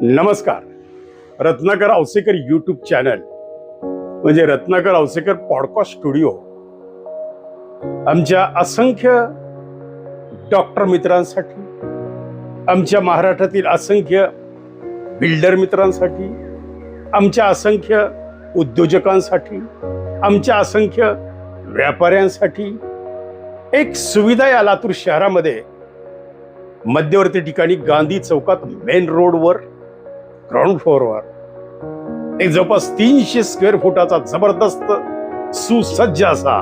नमस्कार. Ratnakar Ausekar YouTube channel म्हणजे Ratnakar Ausekar podcast studio आमच्या असंख्य डॉक्टर मित्रांसाठी, आमच्या महाराष्ट्रातील असंख्य बिल्डर मित्रांसाठी, आमच्या असंख्य उद्योजकांसाठी, आमच्या असंख्य व्यापाऱ्यांसाठी एक सुविधा या लातूर शहरामध्ये मध्यवर्ती ठिकाणी गांधी चौकात मेन रोडवर ग्राउंड फ्लोअरवर एक जवळपास 300 स्क्वेअर फुटाचा जबरदस्त सुसज्ज असा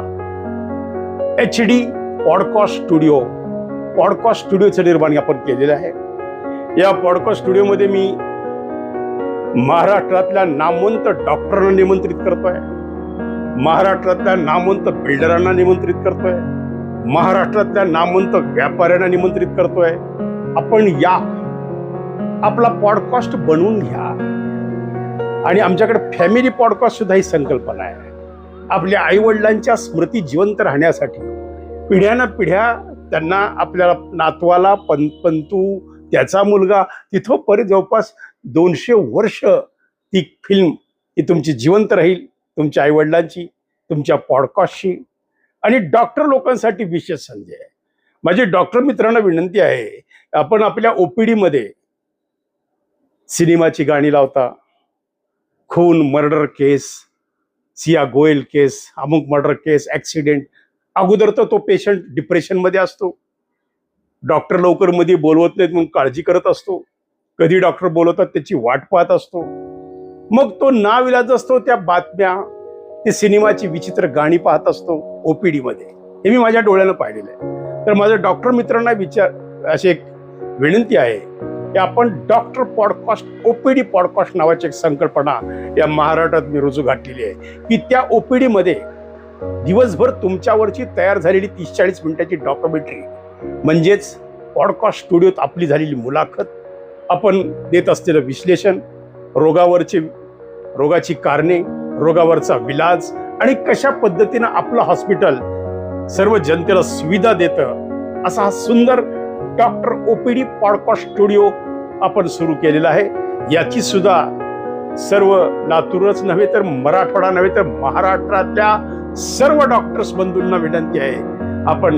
HD पॉडकास्ट स्टुडिओचं निर्माण आपण केलेलं आहे. या पॉडकास्ट स्टुडिओमध्ये मी महाराष्ट्रातल्या नामवंत डॉक्टरांना निमंत्रित करतोय, महाराष्ट्रातल्या नामवंत बिल्डरांना निमंत्रित करतोय, महाराष्ट्रातल्या नामवंत व्यापाऱ्यांना निमंत्रित करतोय. आपण या, आपला पॉडकास्ट बनवून घ्या. आणि आमच्याकडे फॅमिली पॉडकास्ट सुद्धा ही संकल्पना आहे. आपल्या आई वडिलांच्या स्मृती जिवंत राहण्यासाठी पिढ्या त्यांना, आपल्या नातवाला, पंतू, त्याचा मुलगा, तिथं परत जवळपास 200 वर्ष ती फिल्म ही तुमची जिवंत राहील, तुमच्या आई वडिलांची, तुमच्या पॉडकास्टची. आणि डॉक्टर लोकांसाठी विशेष संधी आहे. माझी डॉक्टर मित्रांना विनंती आहे, आपण आपल्या OPD मध्ये सिनेमाची गाणी लावता, खून, मर्डर केस, सिया गोयल केस, अमुक मर्डर केस, ॲक्सिडेंट, अगोदर तर तो पेशंट डिप्रेशनमध्ये असतो, डॉक्टर लवकर मध्ये बोलवत नाहीत म्हणून काळजी करत असतो, कधी डॉक्टर बोलवतात त्याची वाट पाहत असतो, मग तो नाविलाज असतो त्या बातम्या, ते सिनेमाची विचित्र गाणी पाहत असतो OPD मध्ये. हे मी माझ्या डोळ्यानं पाहिलेलं आहे. तर माझ्या डॉक्टर मित्रांना अशी एक विनंती आहे की आपण डॉक्टर पॉडकास्ट, OPD पॉडकास्ट नावाची एक संकल्पना या महाराष्ट्रात मी रुजू घातलेली आहे की त्या OPD मध्ये दिवसभर तुमच्यावरची तयार झालेली 30-40 मिनिटाची डॉक्युमेंटरी म्हणजेच पॉडकास्ट स्टुडिओत आपली झालेली मुलाखत, आपण देत असलेलं विश्लेषण, रोगाची कारणे, रोगावरचा विलाज आणि कशा पद्धतीनं आपलं हॉस्पिटल सर्व जनतेला सुविधा देतं, असा हा सुंदर डॉक्टर OPD पॉडकास्ट स्टुडिओ आपण सुरू केलेला आहे. याची सुद्धा सर्व लातूरच नव्हे तर मराठवाडा नव्हे तर महाराष्ट्रातल्या सर्व डॉक्टर्स बंधूंना विनंती आहे, आपण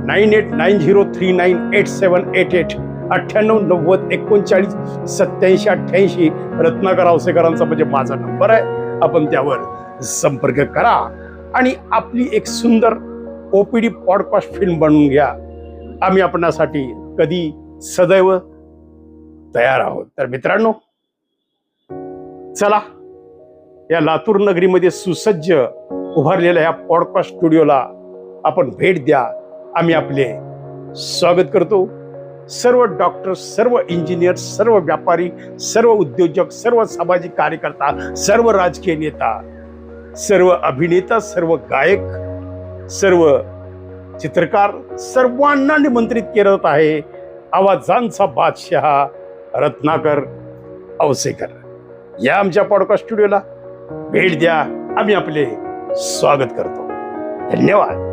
9890398788 9890398788 रत्नाकर औसेकरांचा म्हणजे माझा नंबर आहे. आपण त्यावर संपर्क करा आणि आपली एक सुंदर OPD पॉडकास्ट फिल्म बनवून घ्या. आम्ही आपणासाठी कधी सदैव तयार आहोत. तर मित्रांनो, चला या लातूर नगरीमध्ये सुसज्ज उभारलेल्या या पॉडकास्ट स्टुडिओला आपण भेट द्या. आम्ही आपले स्वागत करतो. सर्व डॉक्टर, सर्व इंजिनियर, सर्व व्यापारी, सर्व उद्योजक, सर्व सामाजिक कार्यकर्ता, सर्व राजकीय नेता, सर्व अभिनेता, सर्व गायक, सर्व चित्रकार, सर्वांना निमंत्रित करत आहे आवाजांचा बादशाह रत्नाकर औसेकर. या आमच्या पॉडकास्ट स्टुडिओला भेट द्या. आम्ही आपले स्वागत करतो. धन्यवाद.